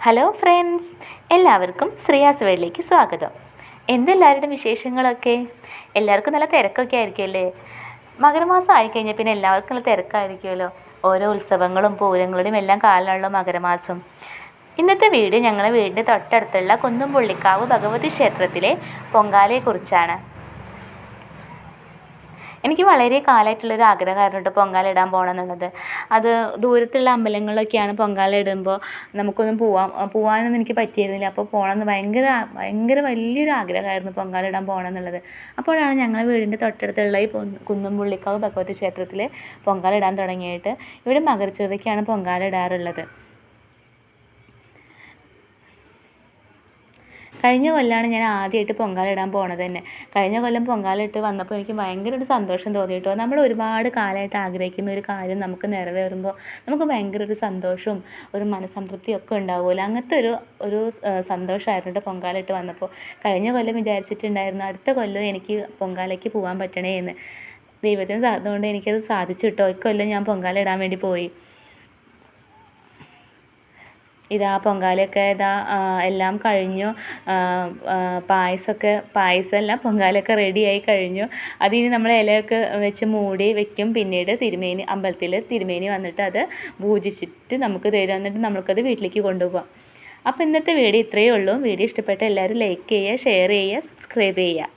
Hello friends, എല്ലാവർക്കും ശ്രീയാസ് വേളിലേക്ക് സ്വാഗതം. എന്തെല്ലാവരുടെ വിശേഷങ്ങളൊക്കെ? എല്ലാവർക്കും നല്ല തിരക്കൊക്കെ ആയിരിക്കുമല്ലേ? മകരമാസം ആയിക്കഴിഞ്ഞാൽ പിന്നെ എല്ലാവർക്കും നല്ല തിരക്കായിരിക്കുമല്ലോ. ഓരോ ഉത്സവങ്ങളും പൂരങ്ങളുടെയും എല്ലാം കാലമുള്ള മകരമാസം. ഇന്നത്തെ വീഡിയോ ഞങ്ങളുടെ വീടിൻ്റെ തൊട്ടടുത്തുള്ള കുന്നുംപുള്ളിക്കാവ് ഭഗവതി ക്ഷേത്രത്തിലെ പൊങ്കാലയെക്കുറിച്ചാണ്. എനിക്ക് വളരെ കാലമായിട്ടുള്ളൊരു ആഗ്രഹമായിരുന്നു കേട്ടോ പൊങ്കാല ഇടാൻ പോകണം എന്നുള്ളത്. അത് ദൂരത്തുള്ള അമ്പലങ്ങളിലൊക്കെയാണ് പൊങ്കാല ഇടുമ്പോൾ നമുക്കൊന്നും പോകാനൊന്നും എനിക്ക് പറ്റിയിരുന്നില്ല. അപ്പോൾ പോകണമെന്ന് ഭയങ്കര വലിയൊരു ആഗ്രഹമായിരുന്നു പൊങ്കാല ഇടാൻ പോകണം എന്നുള്ളത്. അപ്പോഴാണ് ഞങ്ങളുടെ വീടിൻ്റെ തൊട്ടടുത്തുള്ള ഈ കുന്നുംപുള്ളിക്കാവ് ഭഗവതി ക്ഷേത്രത്തിൽ പൊങ്കാല ഇടാൻ തുടങ്ങിയിട്ട്. ഇവിടെ മകരച്ചൊവ്വയ്ക്കാണ് പൊങ്കാല ഇടാറുള്ളത്. കഴിഞ്ഞ കൊല്ലമാണ് ഞാൻ ആദ്യമായിട്ട് പൊങ്കാല ഇടാൻ പോണത് തന്നെ. കഴിഞ്ഞ കൊല്ലം പൊങ്കാല ഇട്ട് വന്നപ്പോൾ എനിക്ക് ഭയങ്കര ഒരു സന്തോഷം തോന്നി കേട്ടോ. നമ്മൾ ഒരുപാട് കാലമായിട്ട് ആഗ്രഹിക്കുന്ന ഒരു കാര്യം നമുക്ക് നിറവേറുമ്പോൾ നമുക്ക് ഭയങ്കര ഒരു സന്തോഷവും ഒരു മനസ്സംതൃപ്തിയും ഒക്കെ ഉണ്ടാവുമല്ലോ. അങ്ങനത്തെ ഒരു സന്തോഷമായിരുന്നു കേട്ടോ പൊങ്കാല ഇട്ട് വന്നപ്പോൾ. കഴിഞ്ഞ കൊല്ലം വിചാരിച്ചിട്ടുണ്ടായിരുന്നു അടുത്ത കൊല്ലം എനിക്ക് പൊങ്കാലയ്ക്ക് പോകാൻ പറ്റണേ എന്ന്. ദൈവത്തിന് അതുകൊണ്ട് എനിക്കത് സാധിച്ചു കേട്ടോ. ഇക്കൊല്ലം ഞാൻ പൊങ്കാല ഇടാൻ വേണ്ടി പോയി. ഇതാ പൊങ്കാലയൊക്കെ എല്ലാം കഴിഞ്ഞു. പായസമല്ല പൊങ്കാലയൊക്കെ റെഡിയായി കഴിഞ്ഞു. അതിന് നമ്മൾ ഇലയൊക്കെ വെച്ച് മൂടി വെക്കും. പിന്നീട് അമ്പലത്തിൽ തിരുമേനി വന്നിട്ട് അത് പൂജിച്ചിട്ട് നമുക്ക് തരും. എന്നിട്ട് നമുക്കത് വീട്ടിലേക്ക് കൊണ്ടുപോകാം. അപ്പോൾ ഇന്നത്തെ വീഡിയോ ഇത്രയേ ഉള്ളൂ. വീഡിയോ ഇഷ്ടപ്പെട്ട എല്ലാവരും ലൈക്ക് ചെയ്യുക, ഷെയർ ചെയ്യുക, സബ്സ്ക്രൈബ് ചെയ്യുക.